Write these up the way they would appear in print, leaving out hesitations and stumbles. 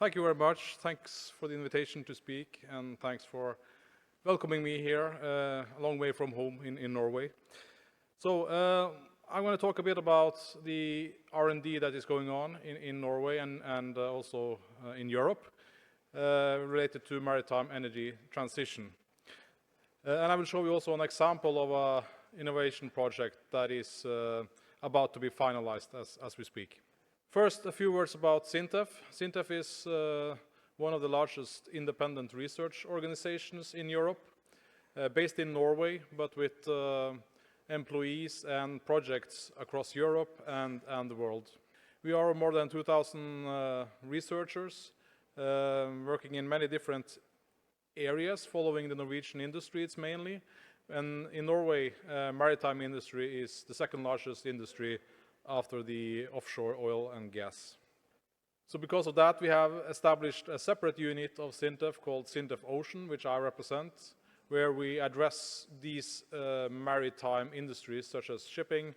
Thank you very much. Thanks for the invitation to speak, and thanks for welcoming me here, a long way from home in Norway. So I'm going to talk a bit about the R&D that is going on in Norway and also in Europe related to maritime energy transition. And I will show you also an example of an innovation project that is about to be finalized as we speak. First, a few words about SINTEF. SINTEF is one of the largest independent research organizations in Europe, based in Norway, but with employees and projects across Europe and the world. We are more than 2,000 researchers working in many different areas, following the Norwegian industries mainly. And in Norway, maritime industry is the second largest industry after the offshore oil and gas. So because of that, we have established a separate unit of SINTEF called SINTEF Ocean, which I represent, where we address these maritime industries such as shipping,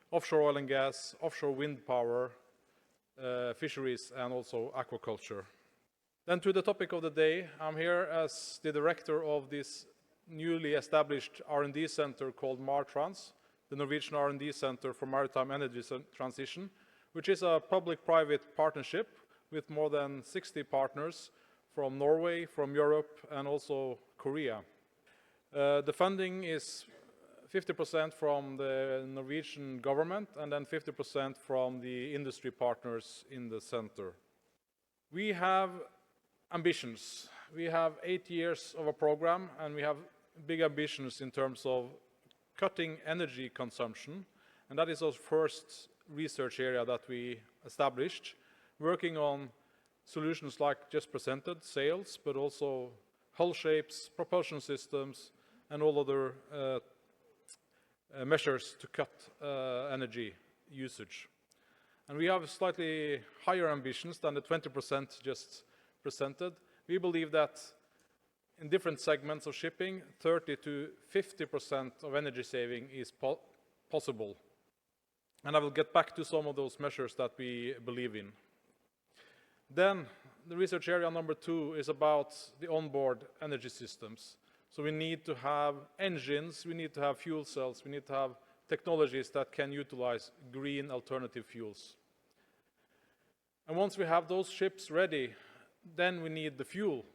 offshore oil and gas, offshore wind power, fisheries, and also aquaculture. Then to the topic of the day, I'm here as the director of this newly established R&D center called MARTRANS, the Norwegian R&D Center for Maritime Energy Transition, which is a public-private partnership with more than 60 partners from Norway, from Europe, and also Korea. The funding is 50% from the Norwegian government and then 50% from the industry partners in the center. We have ambitions. We have 8 years of a program, and we have big ambitions in terms of cutting energy consumption, and that is our first research area that we established, working on solutions like just presented, sails, but also hull shapes, propulsion systems, and all other measures to cut energy usage. And we have slightly higher ambitions than the 20% just presented. We believe that in different segments of shipping, 30 to 50% of energy saving is possible. And I will get back to some of those measures that we believe in. Then the research area number 2 is about the onboard energy systems. So we need to have engines, we need to have fuel cells, we need to have technologies that can utilize green alternative fuels. And once we have those ships ready, then we need the fuel.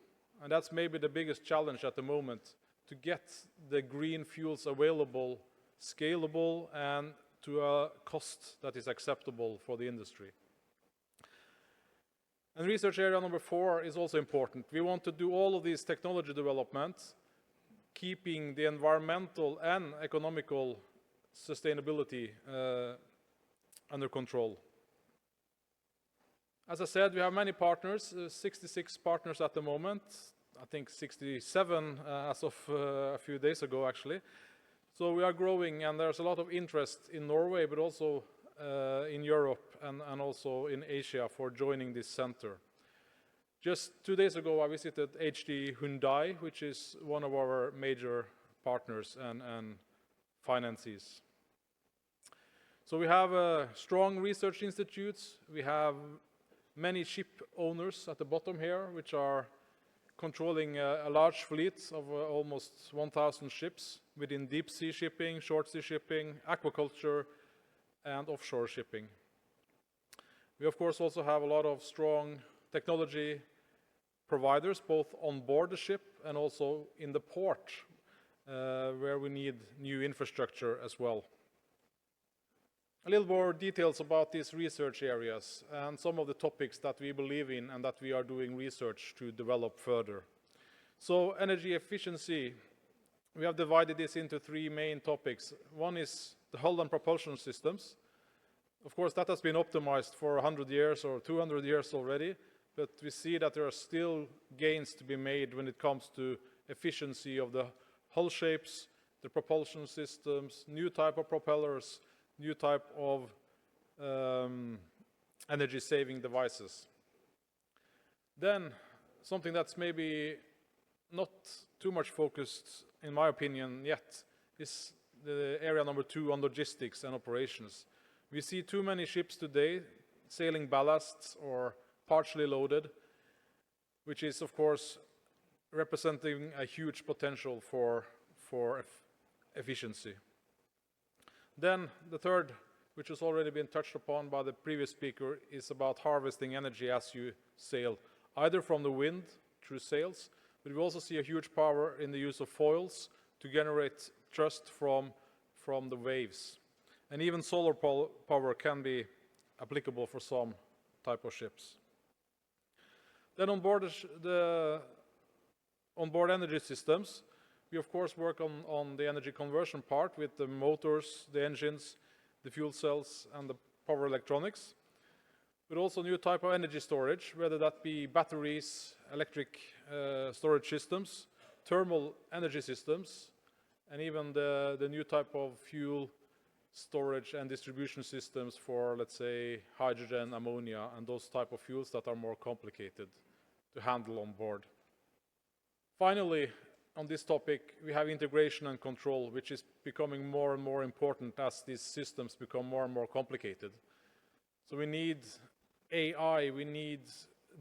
And that's maybe the biggest challenge at the moment, to get the green fuels available, scalable, and to a cost that is acceptable for the industry. And research area number 4 is also important. We want to do all of these technology developments, keeping the environmental and economical sustainability under control. As I said, we have many partners, 66 partners at the moment. I think 67 as of a few days ago, actually. So we are growing, and there's a lot of interest in Norway, but also in Europe and also in Asia for joining this center. Just 2 days ago, I visited HD Hyundai, which is one of our major partners and financiers. So we have strong research institutes. We have many ship owners at the bottom here, which are controlling a large fleet of almost 1,000 ships within deep sea shipping, short sea shipping, aquaculture, and offshore shipping. We of course also have a lot of strong technology providers, both on board the ship and also in the port, where we need new infrastructure as well. A little more details about these research areas and some of the topics that we believe in and that we are doing research to develop further. So energy efficiency, we have divided this into 3 main topics. One is the hull and propulsion systems. Of course, that has been optimized for 100 years or 200 years already, but we see that there are still gains to be made when it comes to efficiency of the hull shapes, the propulsion systems, new type of propellers, new type of energy-saving devices. Then, something that's maybe not too much focused, in my opinion, yet, is the area number 2 on logistics and operations. We see too many ships today sailing ballasts or partially loaded, which is, of course, representing a huge potential for efficiency. Then the third, which has already been touched upon by the previous speaker, is about harvesting energy as you sail, either from the wind through sails, but we also see a huge power in the use of foils to generate thrust from the waves. And even solar power can be applicable for some type of ships. Then on board energy systems, we of course work on the energy conversion part with the motors, the engines, the fuel cells, and the power electronics, but also new type of energy storage, whether that be batteries, electric storage systems, thermal energy systems, and even the new type of fuel storage and distribution systems for, let's say, hydrogen, ammonia, and those type of fuels that are more complicated to handle on board. Finally, on this topic, we have integration and control, which is becoming more and more important as these systems become more and more complicated. So we need AI, we need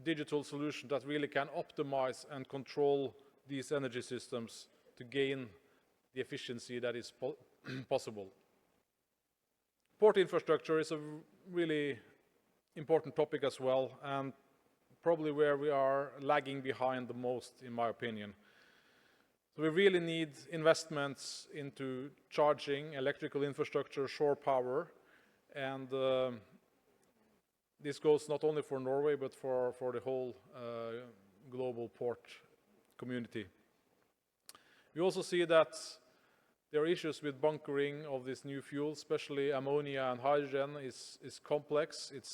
digital solutions that really can optimize and control these energy systems to gain the efficiency that is possible. Port infrastructure is a really important topic as well, and probably where we are lagging behind the most, in my opinion. So we really need investments into charging, electrical infrastructure, shore power, and this goes not only for Norway, but for the whole global port community. We also see that there are issues with bunkering of this new fuel, especially ammonia and hydrogen is complex. It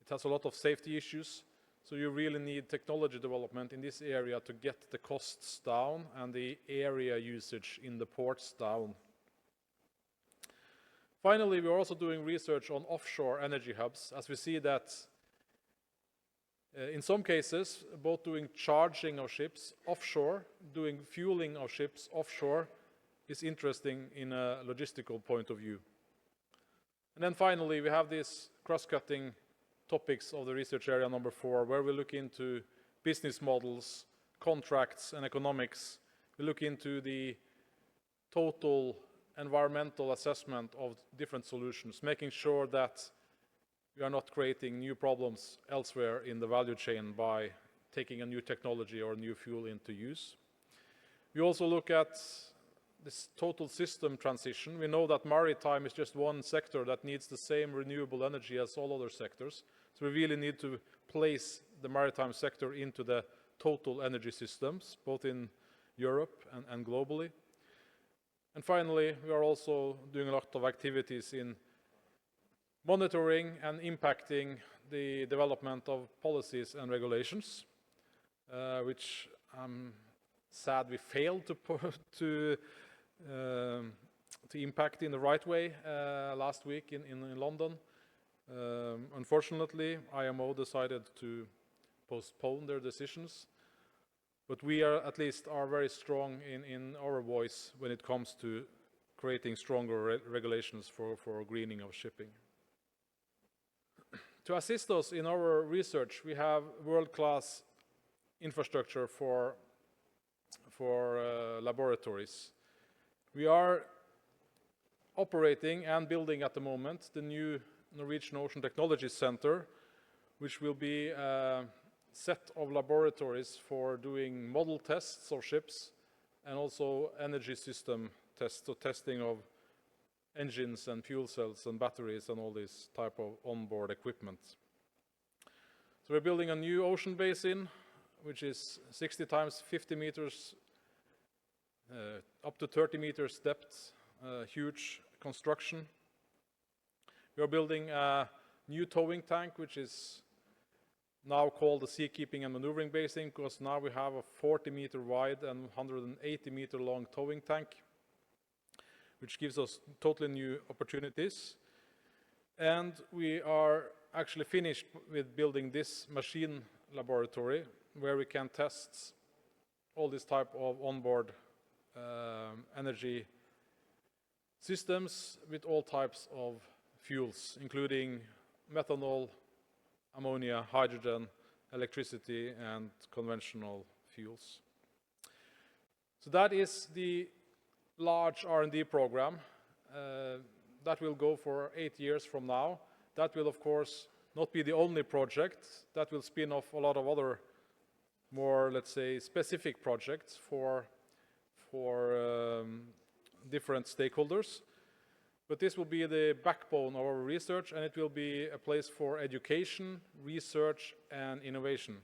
has a lot of safety issues. So you really need technology development in this area to get the costs down and the area usage in the ports down. Finally, we are also doing research on offshore energy hubs, as we see that in some cases, both doing charging of ships offshore, doing fueling of ships offshore is interesting in a logistical point of view. And then finally, we have these cross-cutting topics of the research area number 4, where we look into business models, contracts, and economics. We look into the total environmental assessment of different solutions, making sure that we are not creating new problems elsewhere in the value chain by taking a new technology or new fuel into use. We also look at this total system transition. We know that maritime is just one sector that needs the same renewable energy as all other sectors. So we really need to place the maritime sector into the total energy systems, both in Europe and globally. And finally, we are also doing a lot of activities in monitoring and impacting the development of policies and regulations, which I'm sad we failed to impact in the right way last week in London. Unfortunately, IMO decided to postpone their decisions, but we at least are very strong in our voice when it comes to creating stronger regulations for greening of shipping. To assist us in our research, we have world-class infrastructure for laboratories. We are operating and building at the moment the new Norwegian Ocean Technology Center, which will be a set of laboratories for doing model tests of ships and also energy system tests, so testing of engines and fuel cells and batteries and all this type of onboard equipment. So we're building a new ocean basin, which is 60 times 50 meters, up to 30 meters depth, huge construction. We are building a new towing tank, which is now called the Seakeeping and Maneuvering Basin, because now we have a 40-meter wide and 180-meter long towing tank, which gives us totally new opportunities. And we are actually finished with building this machine laboratory, where we can test all this type of onboard energy systems with all types of fuels, including methanol, ammonia, hydrogen, electricity and conventional fuels. So that is the large R&D program that will go for 8 years from now. That will, of course, not be the only project. That will spin off a lot of other more, let's say, specific projects for different stakeholders. But this will be the backbone of our research, and it will be a place for education, research, and innovation.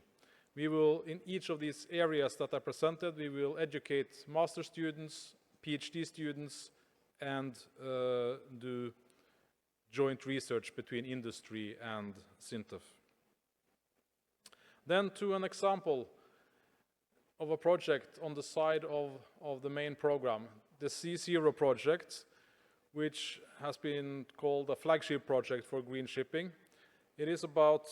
We will, in each of these areas that I presented, we will educate master students, PhD students, and do joint research between industry and SINTEF. Then to an example of a project on the side of the main program, the C0 project, which has been called a flagship project for green shipping. It is about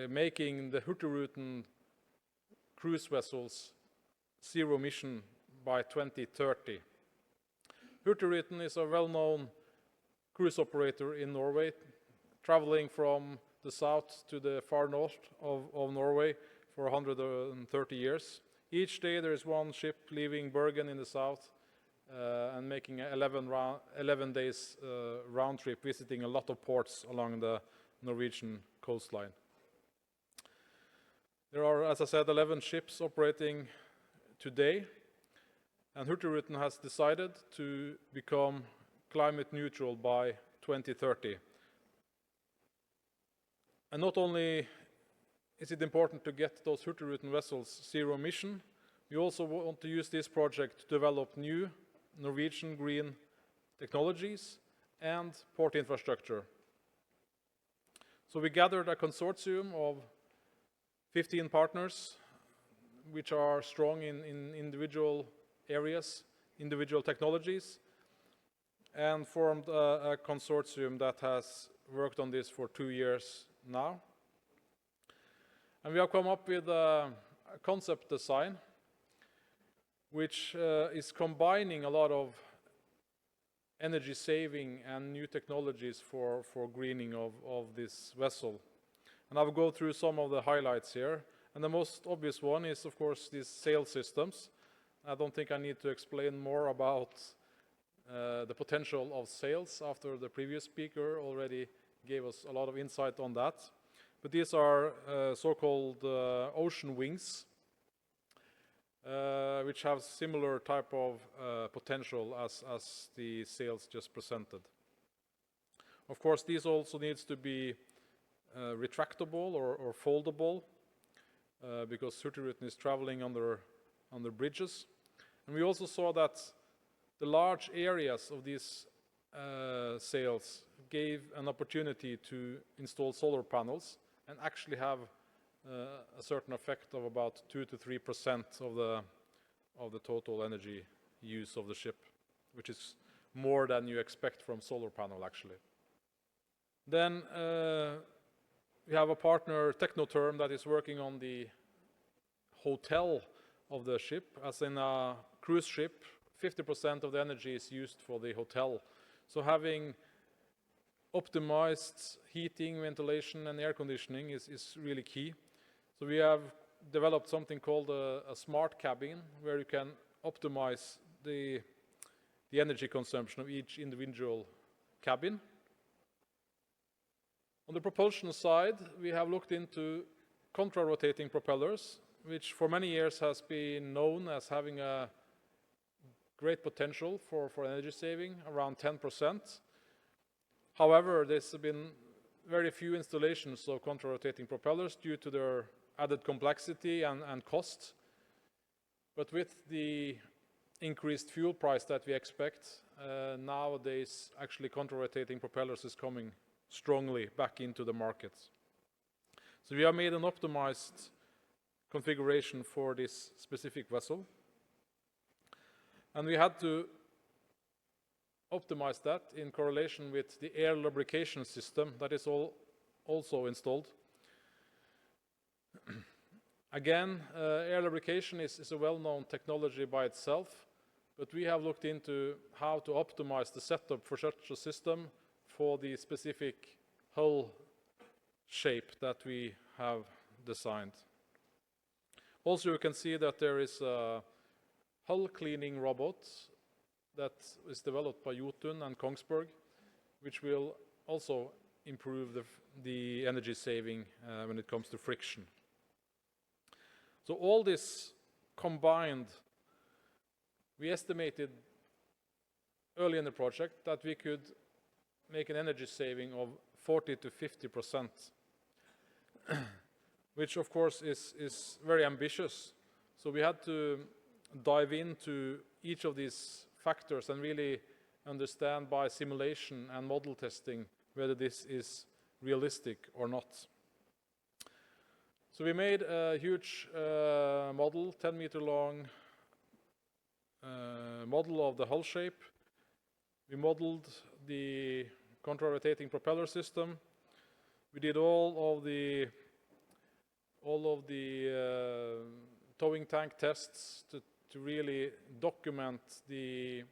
making the Hurtigruten cruise vessels zero emission by 2030. Hurtigruten is a well-known cruise operator in Norway, traveling from the south to the far north of Norway for 130 years. Each day there is one ship leaving Bergen in the south and making an 11 days round trip, visiting a lot of ports along the Norwegian coastline. There are, as I said, 11 ships operating today, and Hurtigruten has decided to become climate neutral by 2030. And not only is it important to get those Hurtigruten vessels zero emission, we also want to use this project to develop new Norwegian green technologies and port infrastructure. So we gathered a consortium of 15 partners, which are strong in individual areas, individual technologies, and formed a consortium that has worked on this for 2 years now. And we have come up with a concept design which is combining a lot of energy saving and new technologies for greening of this vessel. And I'll go through some of the highlights here. And the most obvious one is, of course, these sail systems. I don't think I need to explain more about the potential of sails after the previous speaker already gave us a lot of insight on that. But these are so-called ocean wings, which have similar type of potential as the sails just presented. Of course, these also needs to be retractable or foldable because Hurtigruten is traveling under bridges. And we also saw that the large areas of these sails gave an opportunity to install solar panels and actually have a certain effect of about 2 to 3% of the total energy use of the ship, which is more than you expect from solar panel actually. Then we have a partner, Technotherm, that is working on the hotel of the ship. As in a cruise ship, 50% of the energy is used for the hotel. So having optimized heating, ventilation, and air conditioning is really key. So we have developed something called a smart cabin, where you can optimize the energy consumption of each individual cabin. On the propulsion side, we have looked into contra-rotating propellers, which for many years has been known as having a great potential for energy saving, around 10%. However, there's been very few installations of contra-rotating propellers due to their added complexity and cost. But with the increased fuel price that we expect, nowadays actually contra-rotating propellers is coming strongly back into the market. So we have made an optimized configuration for this specific vessel. And we had to optimize that in correlation with the air lubrication system that is also installed. Again, air lubrication is a well-known technology by itself, but we have looked into how to optimize the setup for such a system for the specific hull shape that we have designed. Also, you can see that there is a hull cleaning robot that is developed by Jotun and Kongsberg, which will also improve the energy saving when it comes to friction. So all this combined, we estimated early in the project that we could make an energy saving of 40 to 50%, which of course is very ambitious. So we had to dive into each of these factors and really understand by simulation and model testing whether this is realistic or not. So we made a huge model, 10-meter long model of the hull shape. We modeled the contra-rotating propeller system. We did all of the towing tank tests to really document the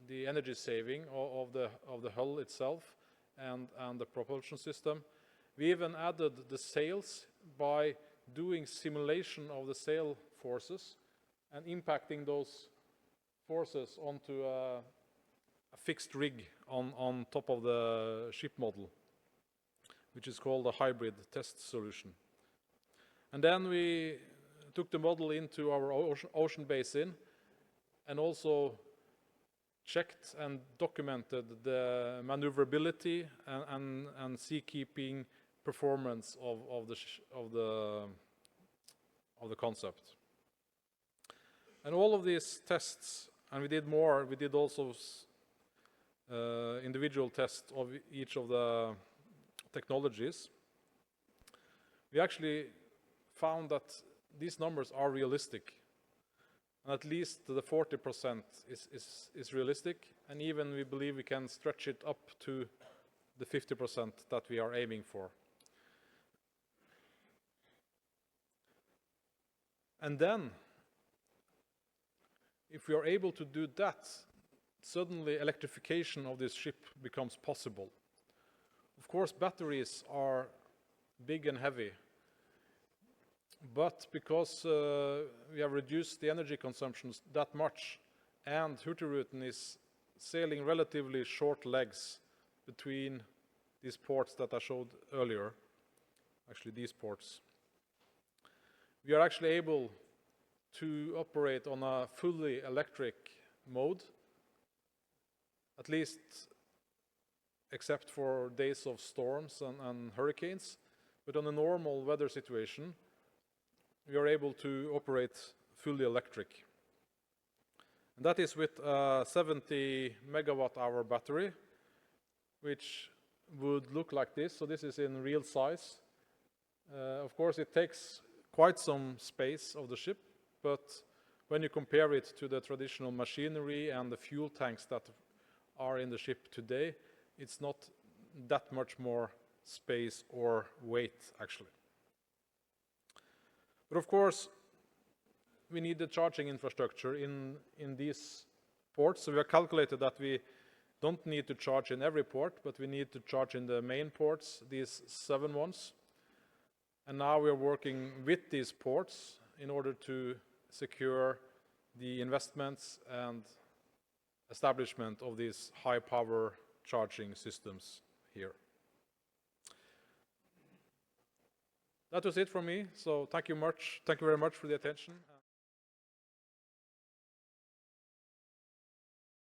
energy saving of the hull itself and the propulsion system. We even added the sails by doing simulation of the sail forces and impacting those forces onto a fixed rig on top of the ship model, which is called a hybrid test solution. And then we took the model into our ocean basin and also checked and documented the maneuverability and seakeeping performance of the concept. And all of these tests, and we did more, we did also individual tests of each of the technologies. We actually found that these numbers are realistic. And at least the 40% is realistic, and even we believe we can stretch it up to the 50% that we are aiming for. And then, if we are able to do that, suddenly electrification of this ship becomes possible. Of course, batteries are big and heavy, but because we have reduced the energy consumption that much, and Hurtigruten is sailing relatively short legs between these ports that I showed earlier, actually these ports, we are actually able to operate on a fully electric mode, at least except for days of storms and hurricanes. But on a normal weather situation, we are able to operate fully electric. And that is with a 70 megawatt hour battery, which would look like this. So this is in real size. Of course, it takes quite some space of the ship, but when you compare it to the traditional machinery and the fuel tanks that are in the ship today, it's not that much more space or weight, actually. But of course, we need the charging infrastructure in these ports. So we have calculated that we don't need to charge in every port, but we need to charge in the main ports, these 7 ones. And now we are working with these ports in order to secure the investments and establishment of these high power charging systems here. That was it from me, so thank you very much for the attention.